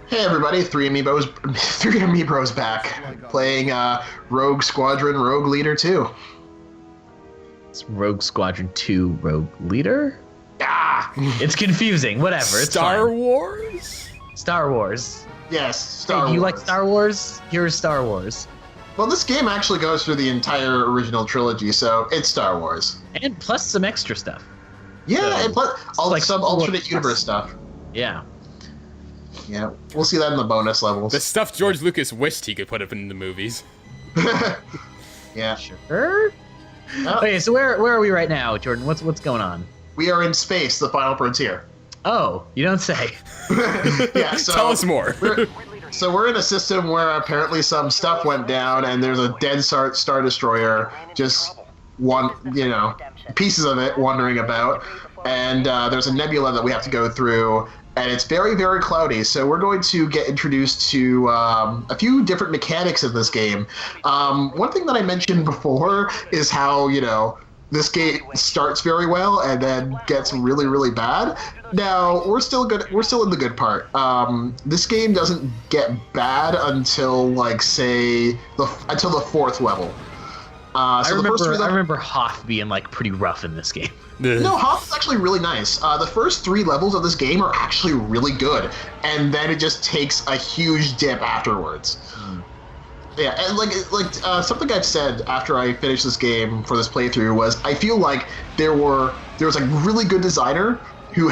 Hey everybody, three Amiibros back, playing Rogue Squadron, Rogue Leader 2. It's Rogue Squadron 2 Rogue Leader? Ah! It's confusing, whatever, it's Star fine. Wars? Star Wars. Yes, Star Hey, do you Wars. like Star Wars? Here's Star Wars. Well, this game actually goes through the entire original trilogy, so it's Star Wars. And plus some extra stuff. Yeah, So, and plus like some full of alternate plus. universe stuff. Yeah. Yeah, we'll see that in the bonus levels. The stuff George Lucas wished he could put up in the movies. Yeah. Sure. Oh, Okay, so where are we right now, Jordan? What's going on? we are in space, the final frontier. Oh, you don't say. Yeah, so Tell us more. we're in a system where apparently some stuff went down, and there's a dead Star Destroyer, just pieces of it wandering about, and there's a nebula that we have to go through, and it's very, very cloudy. So we're going to get introduced to a few different mechanics in this game. One thing that I mentioned before is how, this game starts very well and then gets really, really bad. Now we're still good. We're still in the good part. This game doesn't get bad until until the fourth level. I remember Hoth being like pretty rough in this game. No, Hoth is actually really nice. The first 3 levels of this game are actually really good, and then it just takes a huge dip afterwards. Yeah, and something I've said after I finished this game for this playthrough was I feel like there was a really good designer who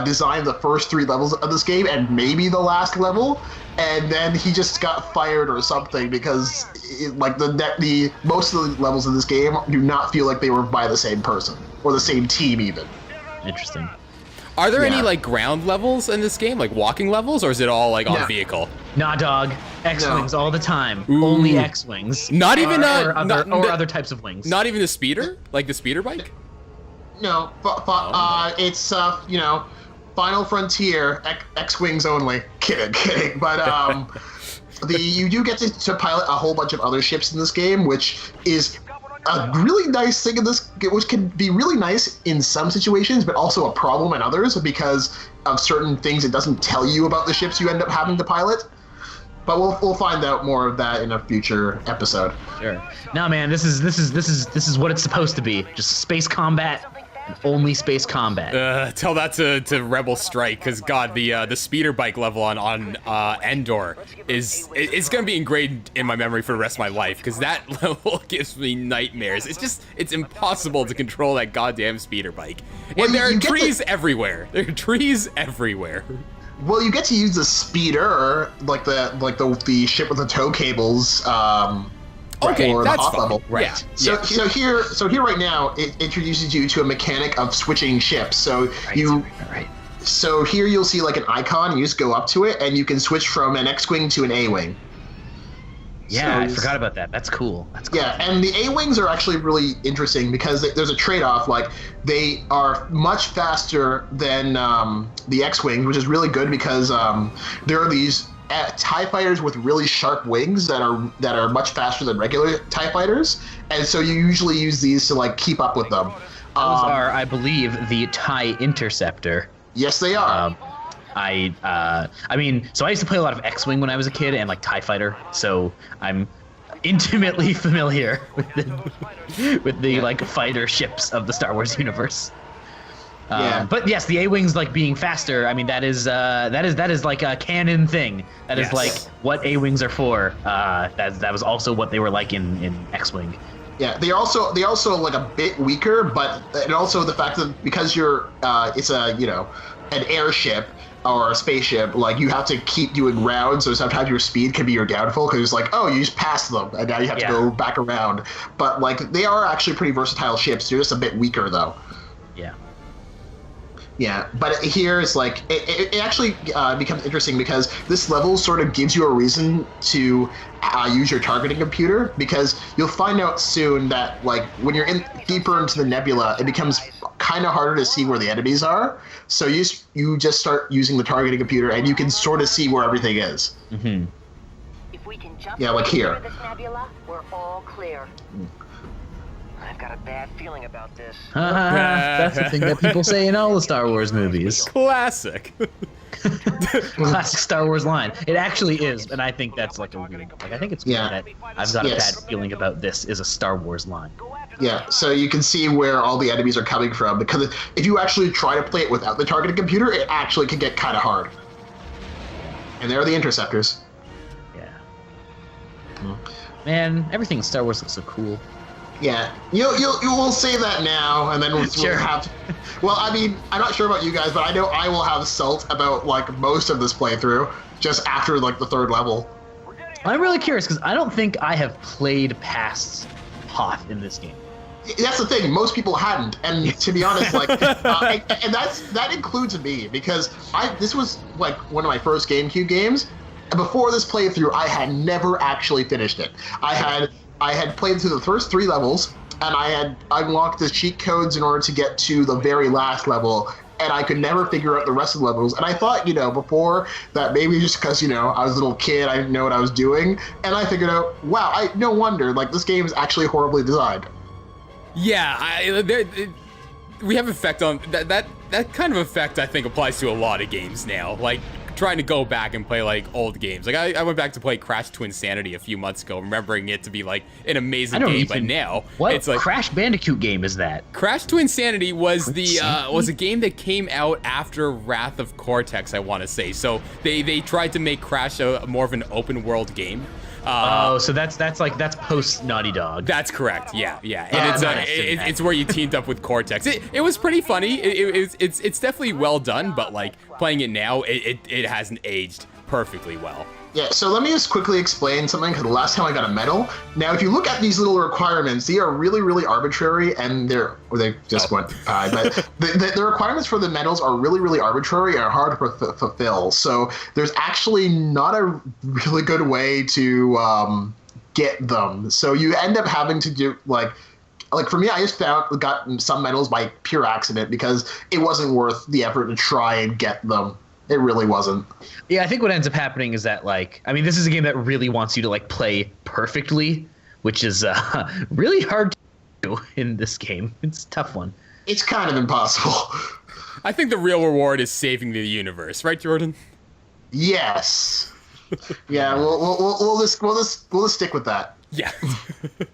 designed the first 3 levels of this game and maybe the last level, and then he just got fired or something because the most of the levels of this game do not feel like they were by the same person or the same team even. Interesting. Are there Yeah. any ground levels in this game, like walking levels, or is it all on No. vehicle? Nah, dog. X-wings all the time. Ooh. Only X-wings. Not even or other types of wings. Not even the speeder, like the speeder bike. No, it's Final Frontier X-wings only. Kidding. But you do get to pilot a whole bunch of other ships in this game, which is a really nice thing which can be really nice in some situations, but also a problem in others because of certain things it doesn't tell you about the ships you end up having to pilot. But we'll find out more of that in a future episode. Sure. No, man, this is what it's supposed to be. Just space combat, and only space combat. Tell that to Rebel Strike, because God, the speeder bike level on Endor it's gonna be ingrained in my memory for the rest of my life, because that level gives me nightmares. It's impossible to control that goddamn speeder bike, and there are trees everywhere. There are trees everywhere. Well, you get to use the speeder, like the ship with the tow cables. Okay, for that's the Hoth fine. level. Right. So here right now, it introduces you to a mechanic of switching ships. So Right. So here you'll see like an icon. You just go up to it, and you can switch from an X-wing to an A-wing. Yeah, I So- forgot about that. That's cool. Yeah, and the A-wings are actually really interesting because there's a trade-off. Like, they are much faster than the X-wings, which is really good because there are these TIE fighters with really sharp wings that are much faster than regular TIE fighters, and so you usually use these to keep up with them. Those are, I believe, the TIE Interceptor. Yes, they are. I mean, so I used to play a lot of X-Wing when I was a kid and TIE Fighter, so I'm intimately familiar with the fighter ships of the Star Wars universe. Yeah. But yes, the A-Wings being faster. I mean, that is like a canon thing. That is Yes. what A-Wings are for. That was also what they were like in X-Wing. Yeah, they also a bit weaker, but and also the fact that because it's an airship or a spaceship, you have to keep doing rounds, so sometimes your speed can be your downfall because it's you just passed them and now you have to go back around. But they are actually pretty versatile ships. They're just a bit weaker though. Yeah. Yeah, but here it's it actually becomes interesting because this level sort of gives you a reason to use your targeting computer, because you'll find out soon that when you're deeper into the nebula, it becomes kind of harder to see where the enemies are. So you just start using the targeting computer and you can sort of see where everything is. Mm-hmm. If we can jump Yeah, like here. this nebula, we're all clear. I've got a bad feeling about this. That's the thing that people say in all the Star Wars movies. Classic. Classic Star Wars line. It actually is, and I think that's like a weird. Like I think it's weird that I've got a bad feeling about this is a Star Wars line. Yeah, so you can see where all the enemies are coming from, because if you actually try to play it without the targeting computer, it actually can get kind of hard. And there are the interceptors. Yeah. Man, everything in Star Wars looks so cool. Yeah, you will say that now, and then we'll have. Well, I mean, I'm not sure about you guys, but I know I will have salt about like most of this playthrough just after like the 3rd level. I'm really curious because I don't think I have played past Hoth in this game. That's the thing. Most people hadn't, and to be honest, like, and that includes me, because this was like one of my first GameCube games. And before this playthrough, I had never actually finished it. I had played through the first 3 levels, and I had unlocked the cheat codes in order to get to the very last level, and I could never figure out the rest of the levels. And I thought, before that maybe just because, I was a little kid, I didn't know what I was doing, and I figured out, wow, no wonder, like, this game is actually horribly designed. Yeah, we have effect on that kind of effect. I think applies to a lot of games now. Like trying to go back and play like old games. Like I went back to play Crash Twinsanity a few months ago, remembering it to be like an amazing game. But now it's like Crash Bandicoot game is that? Crash Twinsanity was was a game that came out after Wrath of Cortex, I want to say. So they tried to make Crash a more of an open world game. So that's post Naughty Dog. That's correct. Yeah. And it's where you teamed up with Cortex. It was pretty funny. It's definitely well done, but like playing it now, it hasn't aged perfectly well. Yeah, so let me just quickly explain something, because the last time I got a medal. Now, if you look at these little requirements, they are really, really arbitrary, and they just went by. But the requirements for the medals are really, really arbitrary and are hard to fulfill. So there's actually not a really good way to get them. So you end up having to do, like for me, I just got some medals by pure accident because it wasn't worth the effort to try and get them. It really wasn't. Yeah, I think what ends up happening is that, this is a game that really wants you to, play perfectly, which is really hard to do in this game. It's a tough one. It's kind of impossible. I think the real reward is saving the universe, right, Jordan? Yes. Yeah, we'll just stick with that. Yeah.